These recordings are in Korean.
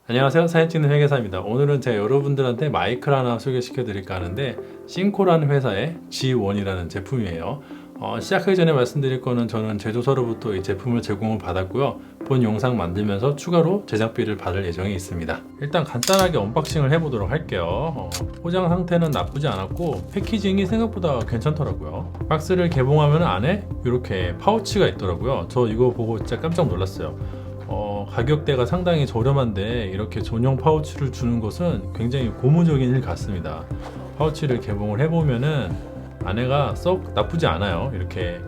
안녕하세요, 사진 찍는 회계사입니다. 오늘은 제가 여러분들한테 마이크를 하나 소개시켜 드릴까 하는데 싱코라는 회사의 G1이라는 제품이에요. 시작하기 전에 말씀드릴 거는 저는 제조사로부터 이 제품을 제공을 받았고요. 본 영상 만들면서 추가로 제작비를 받을 예정이 있습니다. 일단 간단하게 언박싱을 해보도록 할게요. 포장 상태는 나쁘지 않았고 패키징이 생각보다 괜찮더라고요. 박스를 개봉하면 안에 이렇게 파우치가 있더라고요. 저 이거 보고 진짜 깜짝 놀랐어요. 가격대가 상당히 저렴한데 이렇게 전용 파우치를 주는 것은 굉장히 고무적인 일 같습니다. 파우치를 개봉을 해보면은 안에가 썩 나쁘지 않아요. 이렇게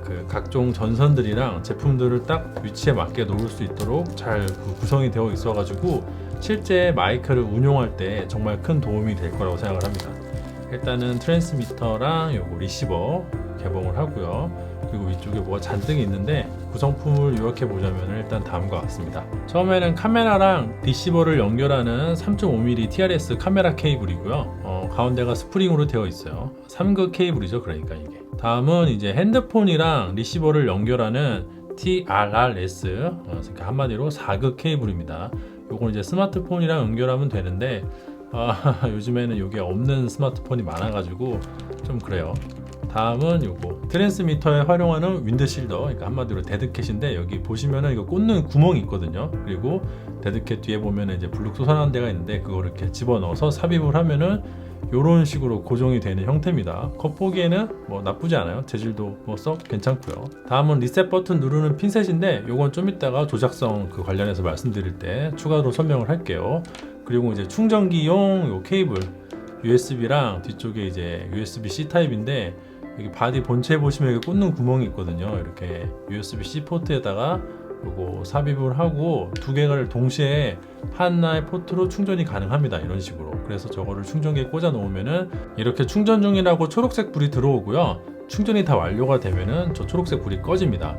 그 각종 전선들이랑 제품들을 딱 위치에 맞게 놓을 수 있도록 잘 구성이 되어 있어가지고 실제 마이크를 운용할 때 정말 큰 도움이 될 거라고 생각을 합니다. 일단은 트랜스미터랑 요거 리시버 개봉을 하고요. 그리고 위쪽에 뭐가 잔뜩 있는데 구성품을 이렇게 보자면 일단 다음과 같습니다. 처음에는 카메라랑 리시버를 연결하는 3.5mm TRS 카메라 케이블이고요. 가운데가 스프링으로 되어 있어요. 3극 케이블이죠, 그러니까 이게. 다음은 이제 핸드폰이랑 리시버를 연결하는 TRRS, 그러니까 한마디로 4극 케이블입니다. 요건 이제 스마트폰이랑 연결하면 되는데 요즘에는 이게 없는 스마트폰이 많아가지고 좀 그래요. 다음은 요거 트랜스미터에 활용하는 윈드실더, 그러니까 한마디로 데드캣인데 여기 보시면은 이거 꽂는 구멍이 있거든요. 그리고 데드캣 뒤에 보면은 이제 블룩 솟아나는 데가 있는데 그거를 이렇게 집어넣어서 삽입을 하면은 이런 식으로 고정이 되는 형태입니다. 겉보기에는 뭐 나쁘지 않아요. 재질도 뭐 썩 괜찮고요. 다음은 리셋 버튼 누르는 핀셋인데 요건 좀 이따가 조작성 그 관련해서 말씀드릴 때 추가로 설명을 할게요. 그리고 이제 충전기용 요 케이블 USB랑 뒤쪽에 이제 USB-C 타입인데 여기 바디 본체에 보시면 여기 꽂는 구멍이 있거든요. 이렇게 USB-C 포트에다가 요거 삽입을 하고 두 개를 동시에 하나의 포트로 충전이 가능합니다. 이런 식으로. 그래서 저거를 충전기에 꽂아 놓으면은 이렇게 충전 중이라고 초록색 불이 들어오고요. 충전이 다 완료가 되면은 저 초록색 불이 꺼집니다.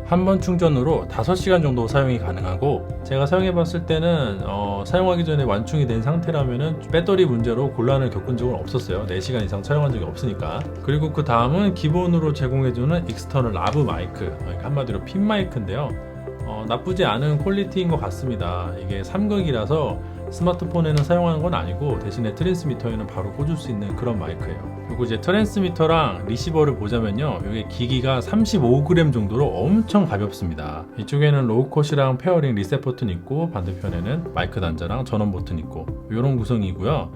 한 번 충전으로 5시간 정도 사용이 가능하고 제가 사용해 봤을 때는 사용하기 전에 완충이 된 상태라면은 배터리 문제로 곤란을 겪은 적은 없었어요. 4시간 이상 사용한 적이 없으니까. 그리고 그 다음은 기본으로 제공해주는 익스터널 라브 마이크, 그러니까 한마디로 핀 마이크인데요. 나쁘지 않은 퀄리티인 것 같습니다. 이게 3극이라서 스마트폰에는 사용하는 건 아니고 대신에 트랜스미터에는 바로 꽂을 수 있는 그런 마이크예요. 그리고 이제 트랜스미터랑 리시버를 보자면요, 이게 기기가 35g 정도로 엄청 가볍습니다. 이쪽에는 로우컷이랑 페어링 리셋 버튼 있고 반대편에는 마이크 단자랑 전원 버튼 있고 이런 구성이고요.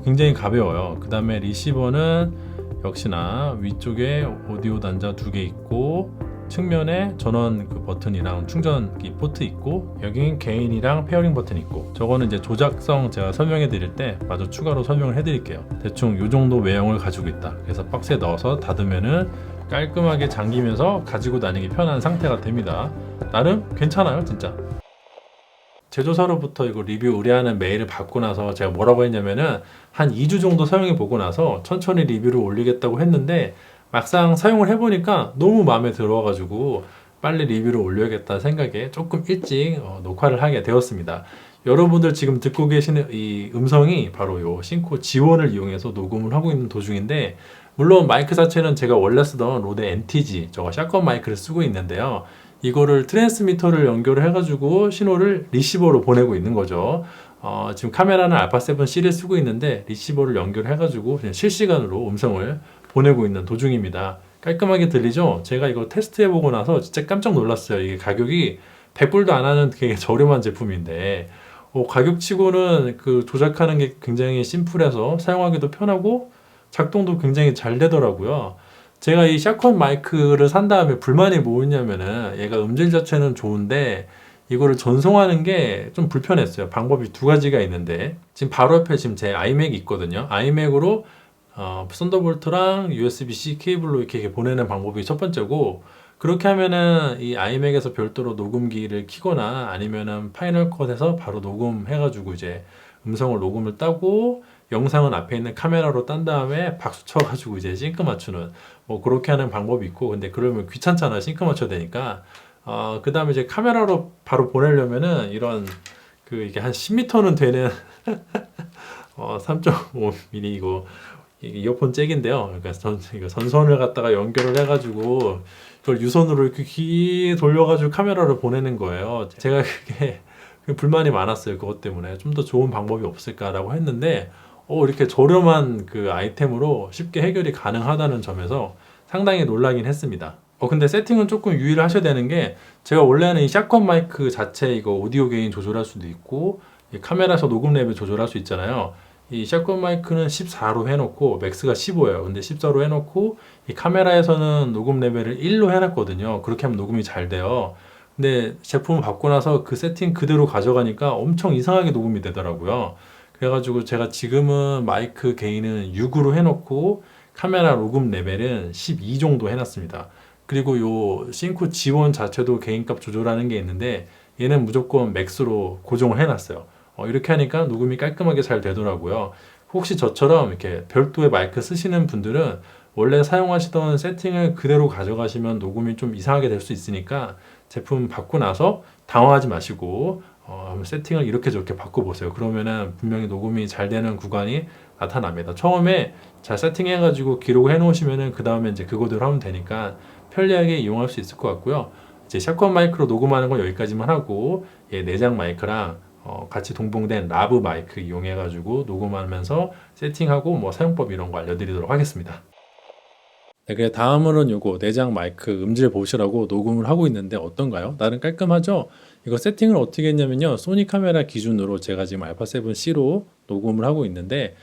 굉장히 가벼워요. 그 다음에 리시버는 역시나 위쪽에 오디오 단자 2개 있고 측면에 전원 그 버튼이랑 충전기 포트 있고 여기는 개인이랑 페어링 버튼 있고 저거는 이제 조작성 제가 설명해 드릴 때 마저 추가로 설명을 해 드릴게요. 대충 요 정도 외형을 가지고 있다. 그래서 박스에 넣어서 닫으면은 깔끔하게 잠기면서 가지고 다니기 편한 상태가 됩니다. 나름 괜찮아요, 진짜. 제조사로부터 이거 리뷰 의뢰하는 메일을 받고 나서 제가 뭐라고 했냐면은 한 2주 정도 사용해 보고 나서 천천히 리뷰를 올리겠다고 했는데 막상 사용을 해보니까 너무 마음에 들어가지고 빨리 리뷰를 올려야겠다 생각에 조금 일찍 녹화를 하게 되었습니다. 여러분들 지금 듣고 계시는 이 음성이 바로 요 싱코 지원을 이용해서 녹음을 하고 있는 도중인데 물론 마이크 자체는 제가 원래 쓰던 로데 NTG 저거 샷건 마이크를 쓰고 있는데요. 이거를 트랜스미터를 연결을 해가지고 신호를 리시버로 보내고 있는 거죠. 지금 카메라는 알파7 C를 쓰고 있는데 리시버를 연결해가지고 그냥 실시간으로 음성을 보내고 있는 도중입니다. 깔끔하게 들리죠? 제가 이거 테스트해보고 나서 진짜 깜짝 놀랐어요. 이게 가격이 100불도 안 하는 되게 저렴한 제품인데 가격치고는 그 조작하는 게 굉장히 심플해서 사용하기도 편하고 작동도 굉장히 잘 되더라고요. 제가 이 샷건 마이크를 산 다음에 불만이 뭐였냐면은 얘가 음질 자체는 좋은데 이거를 전송하는 게 좀 불편했어요. 방법이 두 가지가 있는데 지금 바로 옆에 지금 제 아이맥이 있거든요. 아이맥으로 썬더볼트랑 USB-C 케이블로 이렇게 보내는 방법이 첫 번째고 그렇게 하면은 이 아이맥에서 별도로 녹음기를 키거나 아니면은 파이널 컷에서 바로 녹음해가지고 이제 음성을 녹음을 따고 영상은 앞에 있는 카메라로 딴 다음에 박수 쳐가지고 이제 싱크 맞추는 뭐 그렇게 하는 방법이 있고 근데 그러면 귀찮잖아 싱크 맞춰야 되니까 그 다음에 이제 카메라로 바로 보내려면은 이런 그 이게 한 10m는 되는 3.5mm 이거 이어폰 잭인데요. 그러니까 이거 전선을 갖다가 연결을 해가지고 이걸 유선으로 이렇게 돌려가지고 카메라를 보내는 거예요. 제가 그게 불만이 많았어요. 그것 때문에 좀 더 좋은 방법이 없을까라고 했는데 이렇게 저렴한 그 아이템으로 쉽게 해결이 가능하다는 점에서 상당히 놀라긴 했습니다. 근데 세팅은 조금 유의를 하셔야 되는 게, 제가 원래는 이 샷건 마이크 자체 이거 오디오 게인 조절할 수도 있고 이 카메라에서 녹음 레벨 조절할 수 있잖아요. 이 샷건 마이크는 14로 해놓고 맥스가 15예요. 근데 14로 해놓고 이 카메라에서는 녹음 레벨을 1로 해놨거든요. 그렇게 하면 녹음이 잘 돼요. 근데 제품을 받고 나서 그 세팅 그대로 가져가니까 엄청 이상하게 녹음이 되더라고요. 그래가지고 제가 지금은 마이크 게인은 6으로 해놓고 카메라 녹음 레벨은 12 정도 해놨습니다. 그리고 요 싱크 지원 자체도 개인값 조절하는 게 있는데 얘는 무조건 맥스로 고정을 해놨어요. 이렇게 하니까 녹음이 깔끔하게 잘 되더라고요. 혹시 저처럼 이렇게 별도의 마이크 쓰시는 분들은 원래 사용하시던 세팅을 그대로 가져가시면 녹음이 좀 이상하게 될 수 있으니까 제품 받고 나서 당황하지 마시고 세팅을 이렇게 저렇게 바꿔보세요. 그러면은 분명히 녹음이 잘 되는 구간이 나타납니다. 처음에 잘 세팅해가지고 기록을 해놓으시면은 그 다음에 이제 그거대로 하면 되니까 편리하게 이용할 수 있을 것 같고요. 이제 샷건 마이크로 녹음하는 건 여기까지만 하고, 내장 마이크랑 같이 동봉된 라브 마이크 이용해가지고 녹음하면서 세팅하고 뭐 사용법 이런 거 알려드리도록 하겠습니다. 네, 그래 다음으로는 요거 내장 마이크 음질 보시라고 녹음을 하고 있는데 어떤가요? 나름 깔끔하죠? 이거 세팅을 어떻게 했냐면요, 소니 카메라 기준으로 제가 지금 알파7C로 녹음을 하고 있는데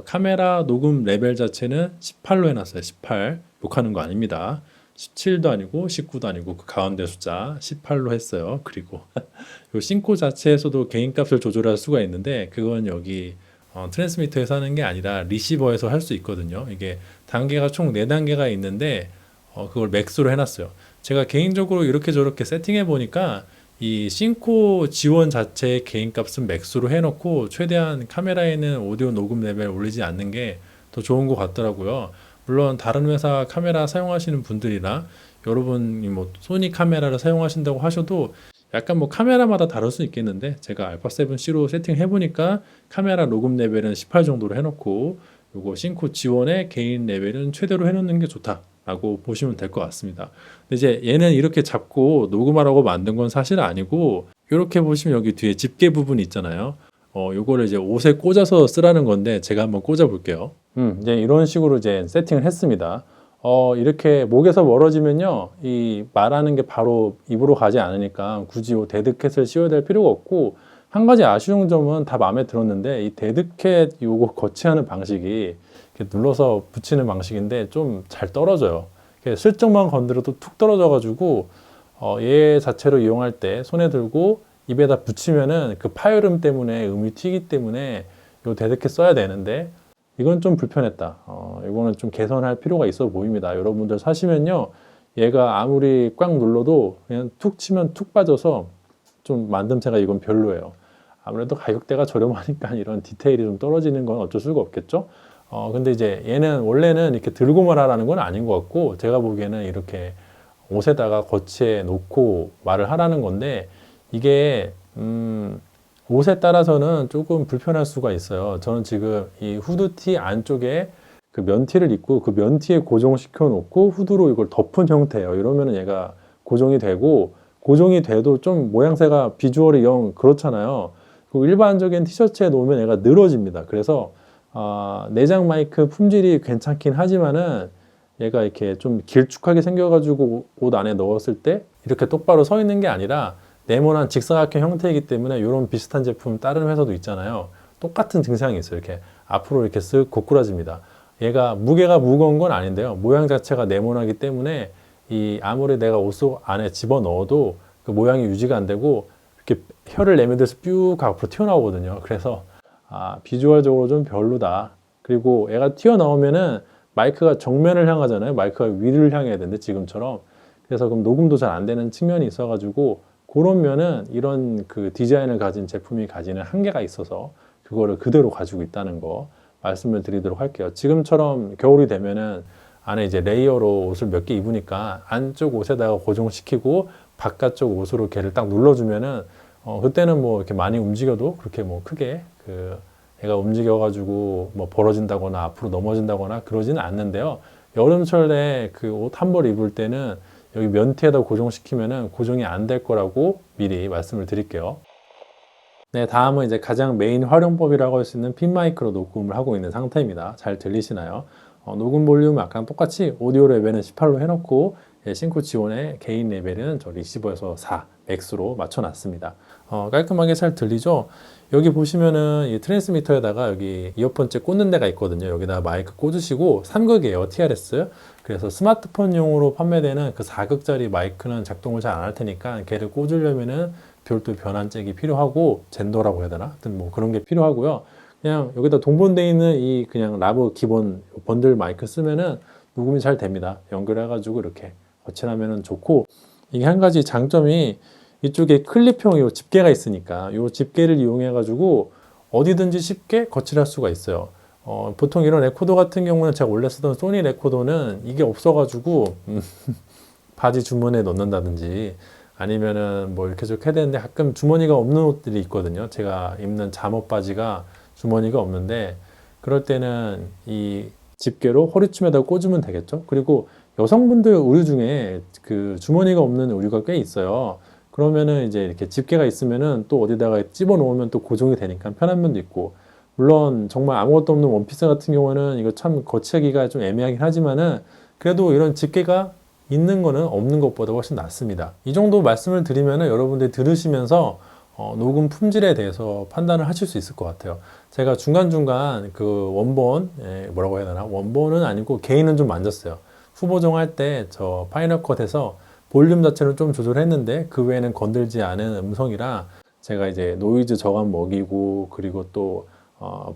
카메라 녹음 레벨 자체는 18로 해놨어요. 18 욕하는 거 아닙니다. 17도 아니고 19도 아니고 그 가운데 숫자 18로 했어요. 그리고 요 싱코 자체에서도 개인값을 조절할 수가 있는데 그건 여기 트랜스미터에서 하는 게 아니라 리시버에서 할 수 있거든요. 이게 단계가 총 4단계가 있는데 그걸 맥스로 해놨어요. 제가 개인적으로 이렇게 저렇게 세팅해 보니까 이 싱코 지원 자체의 개인값은 맥스로 해놓고 최대한 카메라에는 오디오 녹음 레벨 올리지 않는 게 더 좋은 것 같더라고요. 물론 다른 회사 카메라 사용하시는 분들이나 여러분이 뭐 소니 카메라를 사용하신다고 하셔도 약간 뭐 카메라마다 다를 수 있겠는데 제가 알파7C로 세팅해 보니까 카메라 녹음 레벨은 18 정도로 해놓고 요거 싱코 지원의 개인 레벨은 최대로 해놓는 게 좋다라고 보시면 될 것 같습니다. 근데 이제 얘는 이렇게 잡고 녹음하라고 만든 건 사실 아니고, 이렇게 보시면 여기 뒤에 집게 부분이 있잖아요. 요거를 이제 옷에 꽂아서 쓰라는 건데 제가 한번 꽂아 볼게요. 이제 이런 식으로 이제 세팅을 했습니다. 이렇게 목에서 멀어지면요, 이 말하는 게 바로 입으로 가지 않으니까 굳이 데드캣을 씌워야 될 필요가 없고, 한 가지 아쉬운 점은 다 마음에 들었는데 이 데드캣 요거 거치하는 방식이 이렇게 눌러서 붙이는 방식인데 좀 잘 떨어져요. 슬쩍만 건드려도 툭 떨어져 가지고 얘 자체로 이용할 때 손에 들고 입에다 붙이면은 그 파열음 때문에 음이 튀기 때문에 요 데드캣 써야 되는데 이건 좀 불편했다. 이거는 좀 개선할 필요가 있어 보입니다. 여러분들 사시면요, 얘가 아무리 꽉 눌러도 그냥 툭 치면 툭 빠져서 좀 만듦새가 이건 별로예요. 아무래도 가격대가 저렴하니까 이런 디테일이 좀 떨어지는 건 어쩔 수가 없겠죠. 근데 이제 얘는 원래는 이렇게 들고 말하라는 건 아닌 것 같고, 제가 보기에는 이렇게 옷에다가 거치해 놓고 말을 하라는 건데, 이게 옷에 따라서는 조금 불편할 수가 있어요. 저는 지금 이 후드티 안쪽에 그 면티를 입고 그 면티에 고정시켜 놓고 후드로 이걸 덮은 형태예요. 이러면은 얘가 고정이 되고, 고정이 돼도 좀 모양새가 비주얼이 영 그렇잖아요. 그리고 일반적인 티셔츠에 놓으면 얘가 늘어집니다. 그래서 내장 마이크 품질이 괜찮긴 하지만은 얘가 이렇게 좀 길쭉하게 생겨가지고 옷 안에 넣었을 때 이렇게 똑바로 서 있는 게 아니라 네모난 직사각형 형태이기 때문에 이런 비슷한 제품 다른 회사도 있잖아요. 똑같은 증상이 있어요. 이렇게 앞으로 이렇게 쓱 고꾸라집니다. 얘가 무게가 무거운 건 아닌데요. 모양 자체가 네모나기 때문에 이 아무리 내가 옷 속 안에 집어 넣어도 그 모양이 유지가 안 되고 이렇게 혀를 내밀면서 뾰 앞으로 튀어나오거든요. 그래서 비주얼적으로 좀 별로다. 그리고 얘가 튀어나오면은 마이크가 정면을 향하잖아요. 마이크가 위를 향해야 되는데 지금처럼. 그래서 그럼 녹음도 잘 안 되는 측면이 있어가지고 그런 면은 이런 그 디자인을 가진 제품이 가지는 한계가 있어서 그거를 그대로 가지고 있다는 거 말씀을 드리도록 할게요. 지금처럼 겨울이 되면은 안에 이제 레이어로 옷을 몇 개 입으니까 안쪽 옷에다가 고정시키고 바깥쪽 옷으로 걔를 딱 눌러주면은 그때는 뭐 이렇게 많이 움직여도 그렇게 뭐 크게 얘가 움직여가지고 뭐 벌어진다거나 앞으로 넘어진다거나 그러지는 않는데요. 여름철에 그 옷 한 벌 입을 때는 여기 면티에다 고정시키면은 고정이 안 될 거라고 미리 말씀을 드릴게요. 네, 다음은 이제 가장 메인 활용법이라고 할 수 있는 핀 마이크로 녹음을 하고 있는 상태입니다. 잘 들리시나요? 녹음 볼륨 아까랑 똑같이 오디오 레벨은 18로 해놓고 싱크 지원의 게인 레벨은 저 리시버에서 4 맥스로 맞춰놨습니다. 깔끔하게 잘 들리죠? 여기 보시면은 이 트랜스미터에다가 여기 이어폰째 꽂는 데가 있거든요. 여기다 마이크 꽂으시고 3극이에요. TRS. 그래서 스마트폰용으로 판매되는 그 4극짜리 마이크는 작동을 잘 안 할 테니까 걔를 꽂으려면은 별도 변환잭이 필요하고 젠더라고 해야 되나? 하여튼 뭐 그런 게 필요하고요. 그냥 여기다 동본되어 있는 이 그냥 라브 기본 번들 마이크 쓰면은 녹음이 잘 됩니다. 연결해가지고 이렇게 거치하면은 좋고, 이게 한 가지 장점이 이쪽에 클립형 요 집게가 있으니까 요 집게를 이용해 가지고 어디든지 쉽게 거치할 수가 있어요. 보통 이런 레코더 같은 경우는 제가 원래 쓰던 소니 레코더는 이게 없어 가지고 바지 주머니에 넣는다든지 아니면은 뭐 이렇게 저렇게 해야 되는데, 가끔 주머니가 없는 옷들이 있거든요. 제가 입는 잠옷 바지가 주머니가 없는데 그럴 때는 이 집게로 허리춤에다 꽂으면 되겠죠. 그리고 여성분들 의류 중에 그 주머니가 없는 의류가 꽤 있어요. 그러면은 이제 이렇게 집게가 있으면은 또 어디다가 집어 놓으면 또 고정이 되니까 편한 면도 있고, 물론 정말 아무것도 없는 원피스 같은 경우는 이거 참 거치하기가 좀 애매하긴 하지만은 그래도 이런 집게가 있는 거는 없는 것보다 훨씬 낫습니다. 이 정도 말씀을 드리면은 여러분들이 들으시면서 녹음 품질에 대해서 판단을 하실 수 있을 것 같아요. 제가 중간중간 그 원본, 뭐라고 해야 되나? 원본은 아니고 개인은 좀 만졌어요. 후보정 할 때 저 파이널 컷에서 볼륨 자체를 좀 조절했는데 그 외에는 건들지 않은 음성이라 제가 이제 노이즈 저감 먹이고, 그리고 또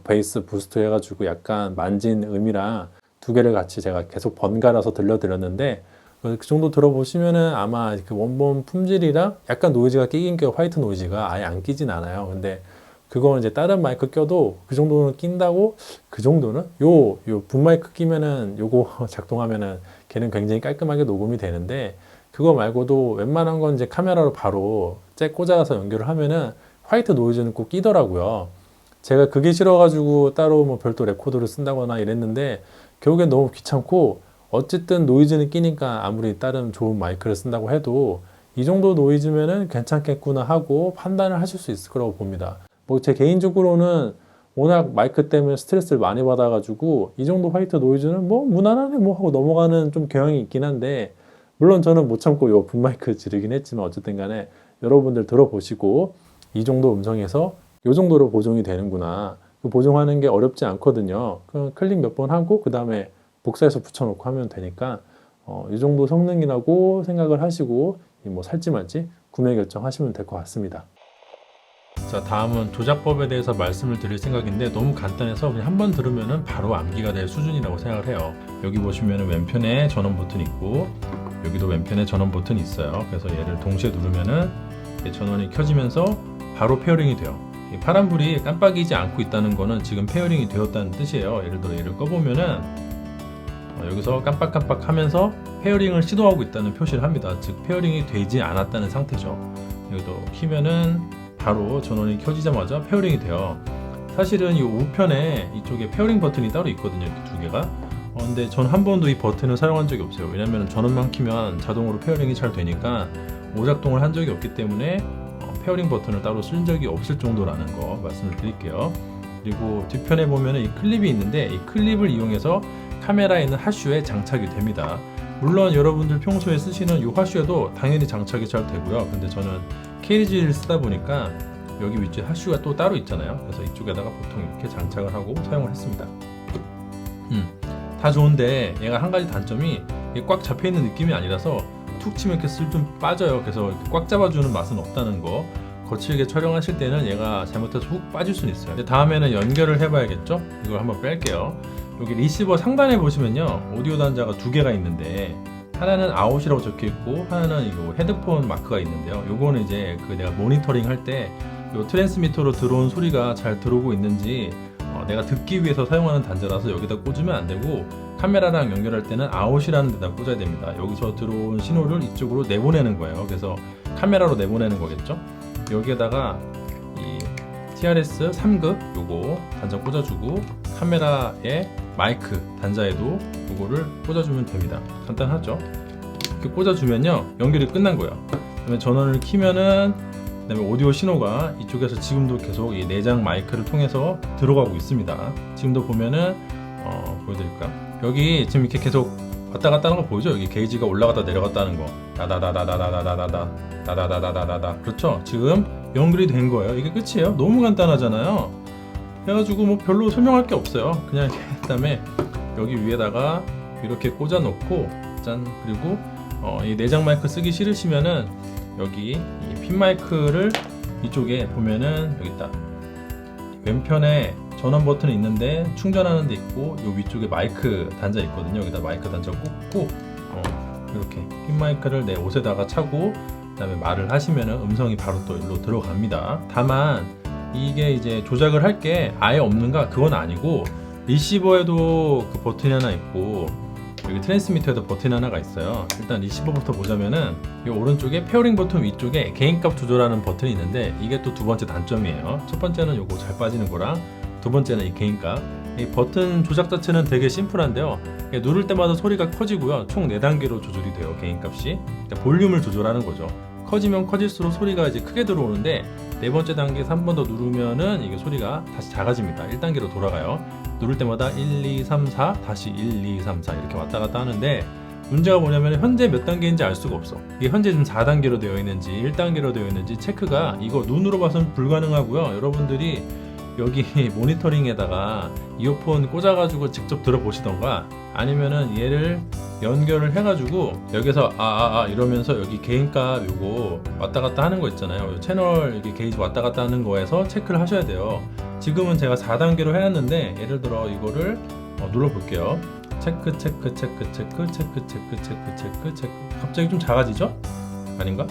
베이스 부스트 해가지고 약간 만진 음이랑 두 개를 같이 제가 계속 번갈아서 들려드렸는데, 그 정도 들어보시면은 아마 그 원본 품질이랑 약간 노이즈가 끼긴 껴요. 화이트 노이즈가 아예 안 끼진 않아요. 근데 그거는 이제 다른 마이크 껴도 그 정도는 낀다고, 그 정도는 요 붐 마이크 끼면은 요거 작동하면은 걔는 굉장히 깔끔하게 녹음이 되는데, 그거 말고도 웬만한 건 이제 카메라로 바로 잭 꽂아서 연결을 하면은 화이트 노이즈는 꼭 끼더라고요. 제가 그게 싫어가지고 따로 뭐 별도 레코더를 쓴다거나 이랬는데 결국엔 너무 귀찮고, 어쨌든 노이즈는 끼니까 아무리 다른 좋은 마이크를 쓴다고 해도 이 정도 노이즈면은 괜찮겠구나 하고 판단을 하실 수 있을 거라고 봅니다. 뭐 제 개인적으로는 워낙 마이크 때문에 스트레스를 많이 받아가지고 이 정도 화이트 노이즈는 뭐 무난하네 뭐 하고 넘어가는 좀 경향이 있긴 한데, 물론 저는 못 참고 요 붐마이크 지르긴 했지만 어쨌든 간에 여러분들 들어보시고 이 정도 음성에서 요 정도로 보정이 되는구나, 그 보정하는 게 어렵지 않거든요. 클릭 몇 번 하고 그 다음에 복사해서 붙여놓고 하면 되니까 이 정도 성능이라고 생각을 하시고 뭐 살지 말지 구매 결정하시면 될 것 같습니다. 자, 다음은 조작법에 대해서 말씀을 드릴 생각인데 너무 간단해서 그냥 한번 들으면은 바로 암기가 될 수준이라고 생각을 해요. 여기 보시면은 왼편에 전원 버튼 있고 여기도 왼편에 전원 버튼이 있어요. 그래서 얘를 동시에 누르면은 전원이 켜지면서 바로 페어링이 돼요. 이 파란불이 깜빡이지 않고 있다는 거는 지금 페어링이 되었다는 뜻이에요. 예를 들어 얘를 꺼보면은 여기서 깜빡깜빡 하면서 페어링을 시도하고 있다는 표시를 합니다. 즉 페어링이 되지 않았다는 상태죠. 여기도 키면은 바로 전원이 켜지자마자 페어링이 돼요. 사실은 이 우편에 이쪽에 페어링 버튼이 따로 있거든요. 이렇게 두 개가. 근데 전 한 번도 이 버튼을 사용한 적이 없어요. 왜냐면 전원만 키면 자동으로 페어링이 잘 되니까 오작동을 한 적이 없기 때문에 페어링 버튼을 따로 쓴 적이 없을 정도라는 거 말씀을 드릴게요. 그리고 뒤편에 보면 이 클립이 있는데 이 클립을 이용해서 카메라에 있는 하슈에 장착이 됩니다. 물론 여러분들 평소에 쓰시는 이 하슈에도 당연히 장착이 잘 되고요. 근데 저는 KDG를 쓰다 보니까 여기 위쪽에 하슈가 또 따로 있잖아요. 그래서 이쪽에다가 보통 이렇게 장착을 하고 사용을 했습니다. 다 좋은데 얘가 한 가지 단점이 꽉 잡혀있는 느낌이 아니라서 툭 치면 이렇게 슬 좀 빠져요. 그래서 꽉 잡아주는 맛은 없다는 거. 거칠게 촬영하실 때는 얘가 잘못해서 훅 빠질 수는 있어요. 근데 다음에는 연결을 해봐야겠죠? 이걸 한번 뺄게요. 여기 리시버 상단에 보시면요, 오디오 단자가 두 개가 있는데 하나는 아웃이라고 적혀있고 하나는 이거 헤드폰 마크가 있는데요. 요거는 이제 그 내가 모니터링 할 때 요 트랜스미터로 들어온 소리가 잘 들어오고 있는지 내가 듣기 위해서 사용하는 단자라서 여기다 꽂으면 안 되고, 카메라랑 연결할 때는 아웃이라는 데다 꽂아야 됩니다. 여기서 들어온 신호를 이쪽으로 내보내는 거예요. 그래서 카메라로 내보내는 거겠죠. 여기에다가 이 TRS 3극 요거 단자 꽂아주고 카메라에 마이크 단자에도 요거를 꽂아주면 됩니다. 간단하죠? 이렇게 꽂아주면요 연결이 끝난 거예요. 그다음에 전원을 키면은 그다음에 오디오 신호가 이쪽에서 지금도 계속 이 내장 마이크를 통해서 들어가고 있습니다. 지금도 보면은 보여드릴까? 여기 지금 이렇게 계속 왔다 갔다 하는 거 보이죠? 여기 게이지가 올라갔다 내려갔다 하는 거. 다다다다다다다다다다다다다다다. 그렇죠? 지금 연결이 된 거예요. 이게 끝이에요. 너무 간단하잖아요. 해가지고 뭐 별로 설명할 게 없어요. 그냥 그다음에 여기 위에다가 이렇게 꽂아 놓고 짠. 그리고 이 내장 마이크 쓰기 싫으시면은 여기 이 핀 마이크를 이쪽에 보면은 여기 있다. 왼편에 전원 버튼이 있는데 충전하는 데 있고 요 위쪽에 마이크 단자 있거든요. 여기다 마이크 단자 꽂고 이렇게 핀 마이크를 내 옷에다가 차고 그다음에 말을 하시면은 음성이 바로 또 일로 들어갑니다. 다만 이게 이제 조작을 할 게 아예 없는가? 그건 아니고 리시버에도 그 버튼이 하나 있고 여기 트랜스미터에도 버튼 하나가 있어요. 일단 리시버부터 보자면은 이 오른쪽에 페어링 버튼 위쪽에 개인값 조절하는 버튼이 있는데 이게 또 두 번째 단점이에요. 첫 번째는 요거 잘 빠지는 거랑 두 번째는 이 개인값. 이 버튼 조작 자체는 되게 심플한데요. 누를 때마다 소리가 커지고요. 총 4단계로 조절이 돼요. 개인값이. 그러니까 볼륨을 조절하는 거죠. 커지면 커질수록 소리가 이제 크게 들어오는데 네 번째 단계에서 한 번 더 누르면은 이게 소리가 다시 작아집니다. 1단계로 돌아가요. 누를 때마다 1, 2, 3, 4 다시 1, 2, 3, 4 이렇게 왔다 갔다 하는데 문제가 뭐냐면 현재 몇 단계인지 알 수가 없어. 이게 현재 지금 4단계로 되어 있는지 1단계로 되어 있는지 체크가 이거 눈으로 봐서는 불가능하고요. 여러분들이 여기 모니터링에다가 이어폰 꽂아가지고 직접 들어보시던가 아니면은 얘를 연결을 해가지고 여기서 이러면서 여기 개인값 요거 왔다 갔다 하는 거 있잖아요. 채널 이게 게이지 왔다 갔다 하는 거에서 체크를 하셔야 돼요. 지금은 제가 4단계로 해놨는데 예를 들어 이거를 눌러볼게요. 체크 체크 체크 체크 체크 체크 체크 체크 체크. 갑자기 좀 작아지죠? 아닌가?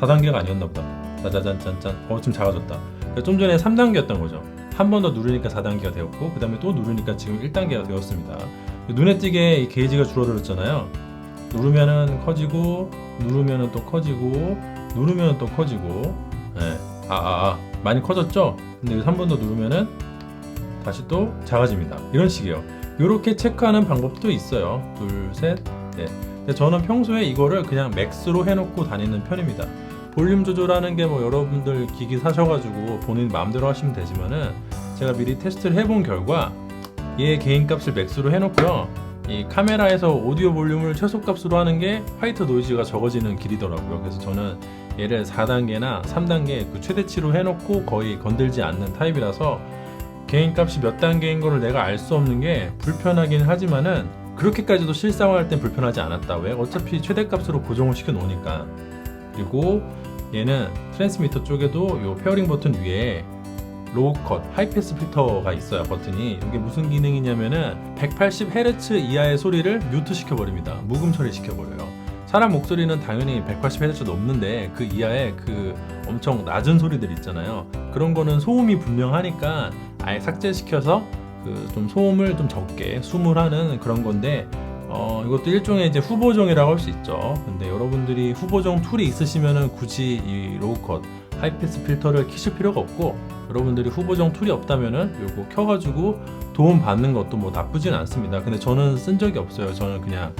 4단계가 아니었나 보다. 짜자잔짠짠. 지금 작아졌다. 좀 전에 3단계였던 거죠. 한 번 더 누르니까 4단계가 되었고 그 다음에 또 누르니까 지금 1단계가 되었습니다. 눈에 띄게 이 게이지가 줄어들었잖아요. 누르면은 커지고 누르면은 또 커지고 누르면은 또 커지고 네. 많이 커졌죠? 근데 한 번 더 누르면은 다시 또 작아집니다. 이런 식이에요. 이렇게 체크하는 방법도 있어요. 둘, 셋, 넷. 근데 저는 평소에 이거를 그냥 맥스로 해놓고 다니는 편입니다. 볼륨 조절하는 게 뭐 여러분들 기기 사셔가지고 본인 마음대로 하시면 되지만은 제가 미리 테스트를 해본 결과 얘 개인값을 맥스로 해놓고요. 이 카메라에서 오디오 볼륨을 최소값으로 하는 게 화이트 노이즈가 적어지는 길이더라고요. 그래서 저는 얘를 4단계나 3단계 그 최대치로 해놓고 거의 건들지 않는 타입이라서 개인값이 몇 단계인 거를 내가 알 수 없는 게 불편하긴 하지만은 그렇게까지도 실사화할 땐 불편하지 않았다. 왜? 어차피 최대값으로 고정을 시켜 놓으니까. 그리고 얘는 트랜스미터 쪽에도 요 페어링 버튼 위에 로우 컷, 하이패스 필터가 있어요. 버튼이. 이게 무슨 기능이냐면은 180Hz 이하의 소리를 뮤트 시켜버립니다. 무금 처리 시켜버려요. 사람 목소리는 당연히 180Hz 넘는데 그 이하의 그 엄청 낮은 소리들 있잖아요. 그런 거는 소음이 분명하니까 아예 삭제시켜서 그 좀 소음을 좀 적게 숨을 하는 그런 건데 이것도 일종의 이제 후보정이라고 할 수 있죠. 근데 여러분들이 후보정 툴이 있으시면은 굳이 이 로우 컷, 하이패스 필터를 키실 필요가 없고 여러분들이 후보정 툴이 없다면은 요거 켜가지고 도움 받는 것도 뭐 나쁘진 않습니다. 근데 저는 쓴 적이 없어요. 저는 그냥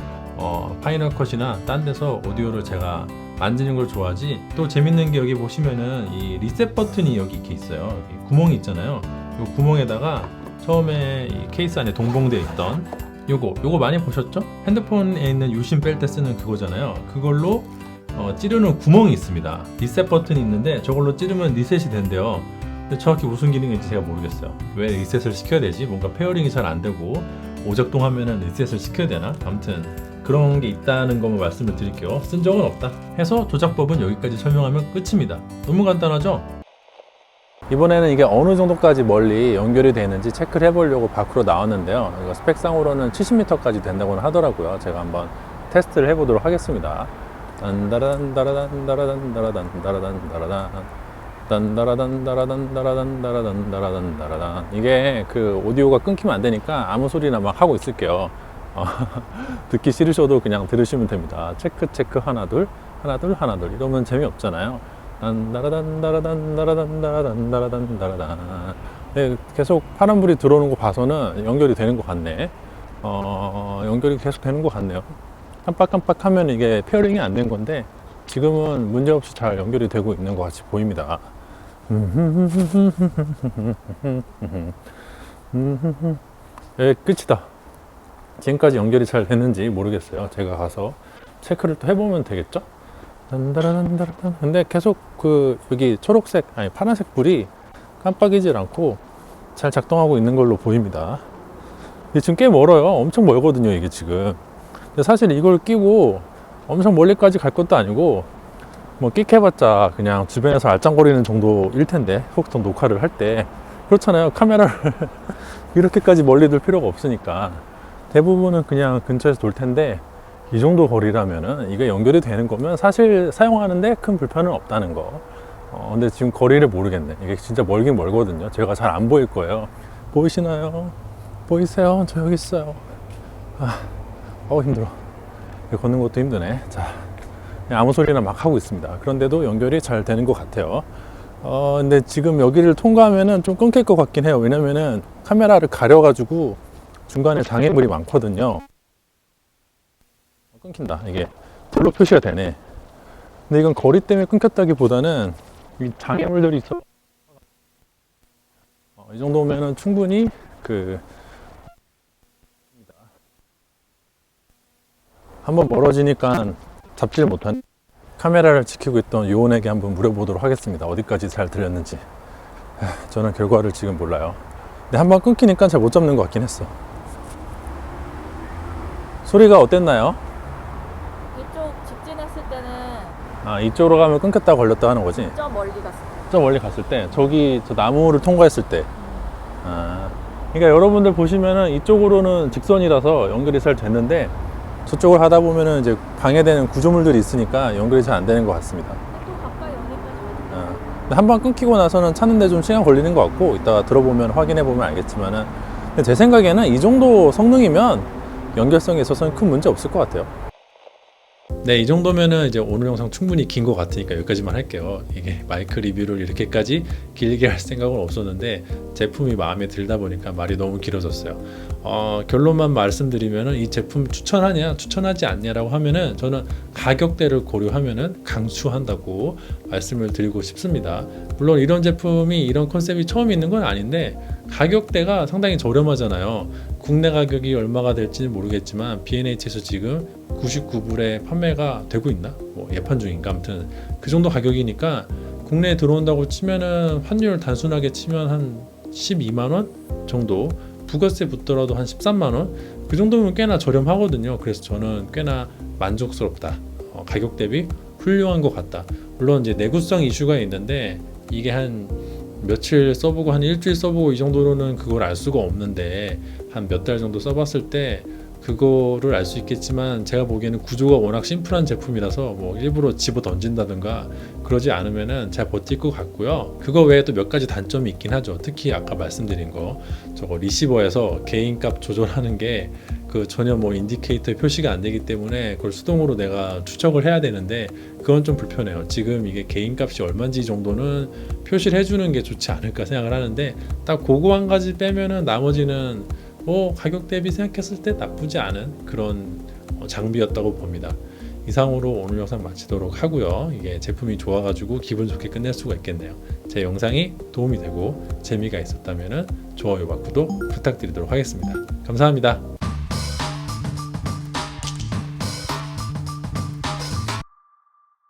파이널 컷이나 딴 데서 오디오를 제가 만지는 걸 좋아하지. 또 재밌는 게 여기 보시면은 이 리셋 버튼이 여기 이렇게 있어요. 여기 구멍이 있잖아요. 요 구멍에다가 처음에 이 케이스 안에 동봉되어 있던 요거 많이 보셨죠? 핸드폰에 있는 유심 뺄 때 쓰는 그거잖아요. 그걸로 찌르는 구멍이 있습니다. 리셋 버튼이 있는데 저걸로 찌르면 리셋이 된대요. 근데 정확히 무슨 기능인지 제가 모르겠어요. 왜 리셋을 시켜야 되지? 뭔가 페어링이 잘 안 되고 오작동하면은 리셋을 시켜야 되나? 아무튼 그런 게 있다는 것만 말씀을 드릴게요. 쓴 적은 없다 해서 조작법은 여기까지 설명하면 끝입니다. 너무 간단하죠? 이번에는 이게 어느 정도까지 멀리 연결이 되는지 체크를 해보려고 밖으로 나왔는데요. 이거 스펙상으로는 70m까지 된다고는 하더라고요. 제가 한번 테스트를 해보도록 하겠습니다. 이게 그 오디오가 끊기면 안 되니까 아무 소리나 막 하고 있을게요. 듣기 싫으셔도 그냥 들으시면 됩니다. 체크 체크 하나 둘 하나 둘 하나 둘 이러면 재미없잖아요. 네, 계속 파란불이 들어오는 거 봐서는 연결이 되는 것 같네. 연결이 계속 되는 것 같네요. 깜빡깜빡하면 이게 페어링이 안 된 건데 지금은 문제없이 잘 연결이 되고 있는 것 같이 보입니다. 예, 끝이다. 지금까지 연결이 잘 됐는지 모르겠어요. 제가 가서 체크를 또 해보면 되겠죠? 단다라단다라단. 근데 계속 여기 초록색, 아니 파란색 불이 깜빡이질 않고 잘 작동하고 있는 걸로 보입니다. 지금 꽤 멀어요. 엄청 멀거든요, 이게 지금. 근데 사실 이걸 끼고 엄청 멀리까지 갈 것도 아니고, 뭐 끽해봤자 그냥 주변에서 알짱거리는 정도일 텐데, 혹시 녹화를 할 때. 그렇잖아요. 카메라를 이렇게까지 멀리 둘 필요가 없으니까. 대부분은 그냥 근처에서 돌 텐데, 이 정도 거리라면은 이게 연결이 되는 거면 사실 사용하는데 큰 불편은 없다는 거. 근데 지금 거리를 모르겠네. 이게 진짜 멀긴 멀거든요. 제가 잘 안 보일 거예요. 보이시나요? 보이세요? 저 여기 있어요. 힘들어. 걷는 것도 힘드네. 자, 아무 소리나 막 하고 있습니다. 그런데도 연결이 잘 되는 것 같아요. 근데 지금 여기를 통과하면은 좀 끊길 것 같긴 해요. 왜냐면은 카메라를 가려가지고 중간에 장애물이 많거든요. 끊긴다. 이게 불로 표시가 되네. 근데 이건 거리 때문에 끊겼다기보다는 이 장애물들이 있어. 이 정도면은 충분히 한번 멀어지니까 잡지를 못한 카메라를 지키고 있던 요원에게 한번 물어보도록 하겠습니다. 어디까지 잘 들렸는지. 저는 결과를 지금 몰라요. 근데 한번 끊기니까 잘 못 잡는 것 같긴 했어. 소리가 어땠나요? 이쪽 직진했을 때는 이쪽으로 가면 끊겼다 걸렸다 하는 거지? 저 멀리 갔을 때. 저 멀리 갔을 때, 저 나무를 통과했을 때. 그러니까 여러분들 보시면은 이쪽으로는 직선이라서 연결이 잘 됐는데, 저쪽을 하다 보면은 이제 방해되는 구조물들이 있으니까 연결이 잘 안 되는 것 같습니다. 또 가까이 오니까 근데 한번 끊기고 나서는 찾는데 좀 시간 걸리는 것 같고, 이따가 들어보면 확인해 보면 알겠지만은, 근데 제 생각에는 이 정도 성능이면 연결성에 있어서는 큰 문제 없을 것 같아요. 네, 이 정도면은 이제 오늘 영상 충분히 긴 것 같으니까 여기까지만 할게요. 이게 마이크 리뷰를 이렇게까지 길게 할 생각은 없었는데 제품이 마음에 들다 보니까 말이 너무 길어졌어요. 결론만 말씀드리면은 이 제품 추천하냐 추천하지 않냐라고 하면은 저는 가격대를 고려하면은 강추한다고 말씀을 드리고 싶습니다. 물론 이런 제품이 이런 컨셉이 처음 있는 건 아닌데 가격대가 상당히 저렴하잖아요. 국내 가격이 얼마가 될지는 모르겠지만 B&H에서 지금 99불에 판매가 되고 있나? 뭐 예판 중인가? 아무튼 그 정도 가격이니까 국내에 들어온다고 치면은 환율 단순하게 치면 한 12만원 정도, 부가세 붙더라도 한 13만원, 그 정도면 꽤나 저렴하거든요. 그래서 저는 꽤나 만족스럽다. 가격 대비 훌륭한 것 같다. 물론 이제 내구성 이슈가 있는데 이게 한 며칠 써보고 한 일주일 써보고 이 정도로는 그걸 알 수가 없는데 한 몇 달 정도 써봤을 때 그거를 알 수 있겠지만, 제가 보기에는 구조가 워낙 심플한 제품이라서 뭐 일부러 집어 던진다든가 그러지 않으면은 잘 버틸 것 같고요. 그거 외에 또 몇 가지 단점이 있긴 하죠. 특히 아까 말씀드린 거, 저거 리시버에서 개인값 조절하는 게 전혀 뭐 인디케이터 표시가 안 되기 때문에 그걸 수동으로 내가 추적을 해야 되는데 그건 좀 불편해요. 지금 이게 개인값이 얼마인지 정도는 표시를 해주는 게 좋지 않을까 생각을 하는데, 딱 그거 한 가지 빼면은 나머지는 가격 대비 생각했을 때 나쁘지 않은 그런 장비였다고 봅니다. 이상으로 오늘 영상 마치도록 하고요. 이게 제품이 좋아가지고 기분 좋게 끝낼 수가 있겠네요. 제 영상이 도움이 되고 재미가 있었다면 좋아요와 구독 부탁드리도록 하겠습니다. 감사합니다.